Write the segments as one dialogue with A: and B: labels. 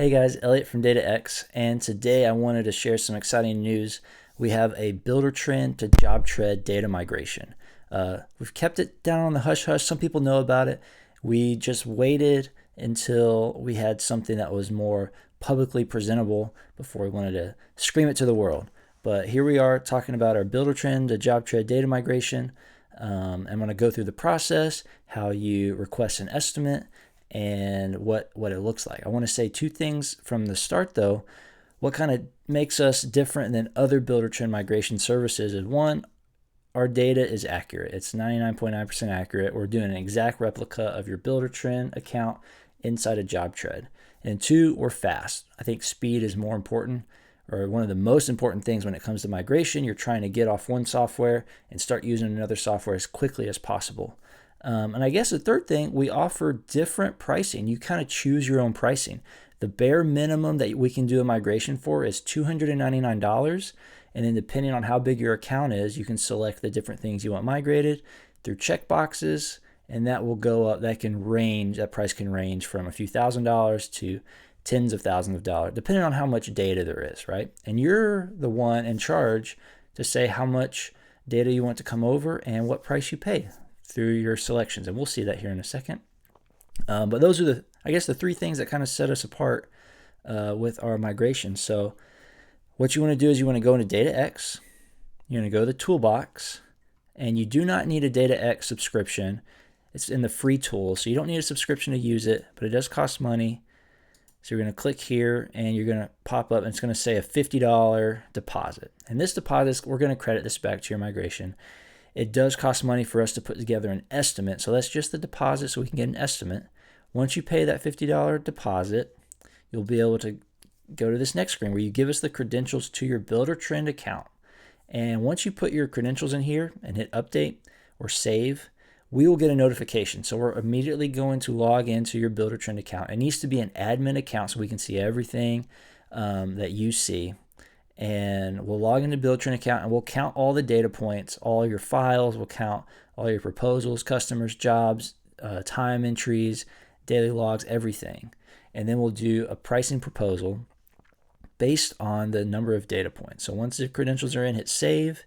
A: Hey guys, Elliot from DataX, and today I wanted to share some exciting news. We have a Builder-Trend to JobTread data migration. We've kept it down on the hush-hush. Some people know about it. We just waited until we had something that was more publicly presentable before we wanted to scream it to the world. But here we are talking about our Builder-Trend to JobTread data migration. I'm going to go through the process, how you request an estimate, and what it looks like. I want to say two things from the start though. What kind of makes us different than other Builder-Trend migration services is one, our data is accurate. It's 99.9% accurate. We're doing an exact replica of your Builder-Trend account inside of JobTread. And two, we're fast. I think speed is more important, or one of the most important things when it comes to migration. You're trying to get off one software and start using another software as quickly as possible. And I guess the third thing, we offer different pricing. You kind of choose your own pricing. The bare minimum that we can do a migration for is $299. And then depending on how big your account is, you can select the different things you want migrated through checkboxes, and that will go up. That price can range from a few $1,000s to tens of thousands of dollars, depending on how much data there is, right? And you're the one in charge to say how much data you want to come over and what price you pay through your selections, and we'll see that here in a second. But those are the three things that kind of set us apart with our migration. So what you want to do is you want to go into DataX, you're going to go to the toolbox, and you do not need a DataX subscription. It's in the free tool, so you don't need a subscription to use it, but it does cost money. So you're going to click here, and you're going to pop up, and it's going to say a $50 deposit. And this deposit, we're going to credit this back to your migration. It does cost money for us to put together an estimate, so that's just the deposit so we can get an estimate. Once you pay that $50 deposit, you'll be able to go to this next screen where you give us the credentials to your Builder-Trend account. And once you put your credentials in here and hit update or save, we will get a notification. So we're immediately going to log into your Builder-Trend account. It needs to be an admin account so we can see everything that you see. And we'll log into Builder-Trend account and we'll count all the data points, all your files. We'll count all your proposals, customers, jobs, time entries, daily logs, everything. And then we'll do a pricing proposal based on the number of data points. So once the credentials are in, hit save.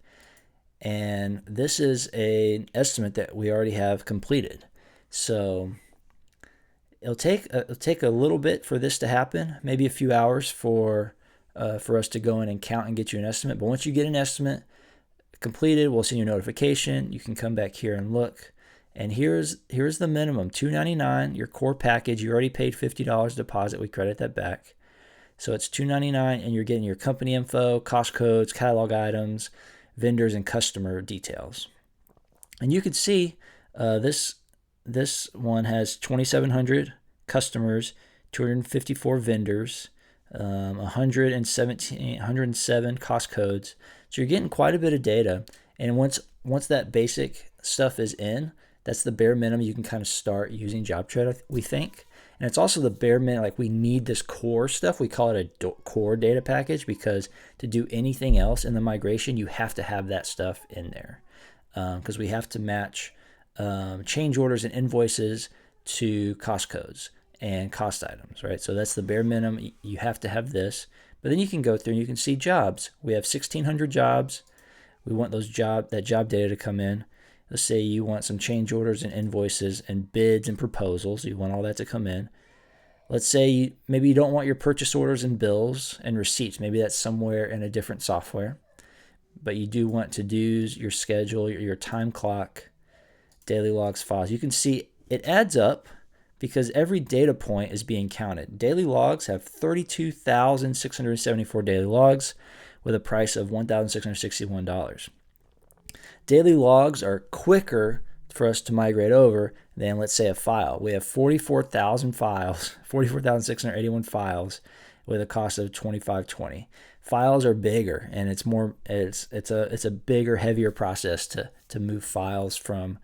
A: And this is an estimate that we already have completed. So it'll take a little bit for this to happen, maybe a few hours for us to go in and count and get you an estimate. But once you get an estimate completed, we'll send you a notification. You can come back here and look. And here's the minimum, $299, your core package. You already paid $50 deposit. We credit that back. So it's $299, and you're getting your company info, cost codes, catalog items, vendors, and customer details. And you can see this one has 2,700 customers, 254 vendors, 107 cost codes. So you're getting quite a bit of data. And once that basic stuff is in, that's the bare minimum you can kind of start using JobTread, we think. And it's also the bare minimum, like we need this core stuff. We call it a core data package because to do anything else in the migration, you have to have that stuff in there because we have to match change orders and invoices to cost codes and cost items, right? So that's the bare minimum. You have to have this. But then you can go through and you can see jobs. We have 1,600 jobs. We want that job data to come in. Let's say you want some change orders and invoices and bids and proposals. You want all that to come in. Let's say maybe you don't want your purchase orders and bills and receipts. Maybe that's somewhere in a different software. But you do want to do your schedule, your time clock, daily logs, files. You can see it adds up because every data point is being counted. Daily logs have 32,674 daily logs with a price of $1,661. Daily logs are quicker for us to migrate over than, let's say, a file. We have 44,681 files with a cost of $25.20. Files are bigger, and it's a bigger, heavier process to move files from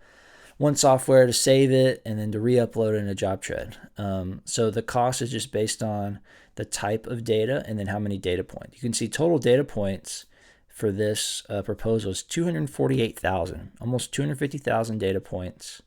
A: one software to save it and then to re-upload it into JobTread. So the cost is just based on the type of data and then how many data points. You can see total data points for this proposal is 248,000, almost 250,000 data points.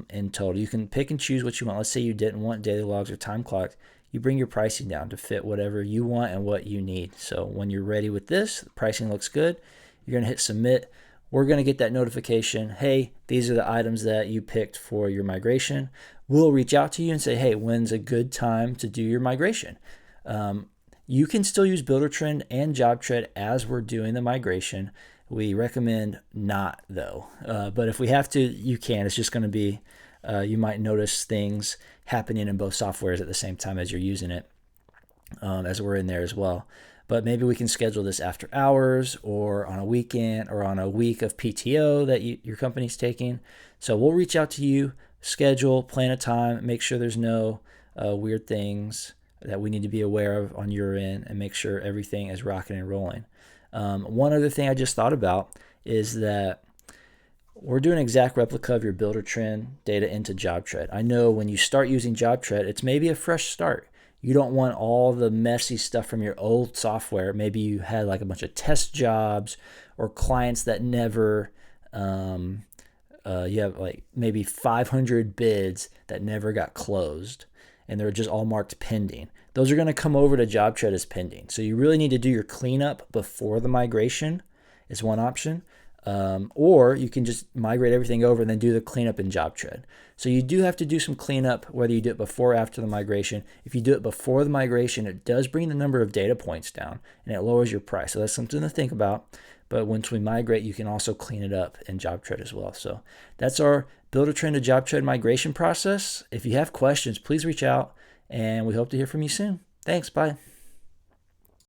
A: in total. You can pick and choose what you want. Let's say you didn't want daily logs or time clocks. You bring your pricing down to fit whatever you want and what you need. So when you're ready with this, the pricing looks good, you're going to hit submit. We're going to get that notification. Hey, these are the items that you picked for your migration. We'll reach out to you and say, hey, when's a good time to do your migration? You can still use Buildertrend and JobTread as we're doing the migration. We recommend not, though. But if we have to, you can. It's just going to be, you might notice things happening in both softwares at the same time as you're using it, as we're in there as well. But maybe we can schedule this after hours or on a weekend or on a week of PTO that your company's taking. So we'll reach out to you, schedule, plan a time, make sure there's no weird things that we need to be aware of on your end, and make sure everything is rocking and rolling. One other thing I just thought about is that we're doing an exact replica of your Buildertrend data into JobTread. I know when you start using JobTread, it's maybe a fresh start. You don't want all the messy stuff from your old software. Maybe you had like a bunch of test jobs or clients that never, you have like maybe 500 bids that never got closed, and they're just all marked pending. Those are going to come over to JobTread as pending. So you really need to do your cleanup before the migration is one option. Or you can just migrate everything over and then do the cleanup in JobTread. So you do have to do some cleanup, whether you do it before or after the migration. If you do it before the migration, it does bring the number of data points down and it lowers your price. So that's something to think about. But once we migrate, you can also clean it up in JobTread as well. So that's our Buildertrend to JobTread migration process. If you have questions, please reach out, and we hope to hear from you soon. Thanks. Bye.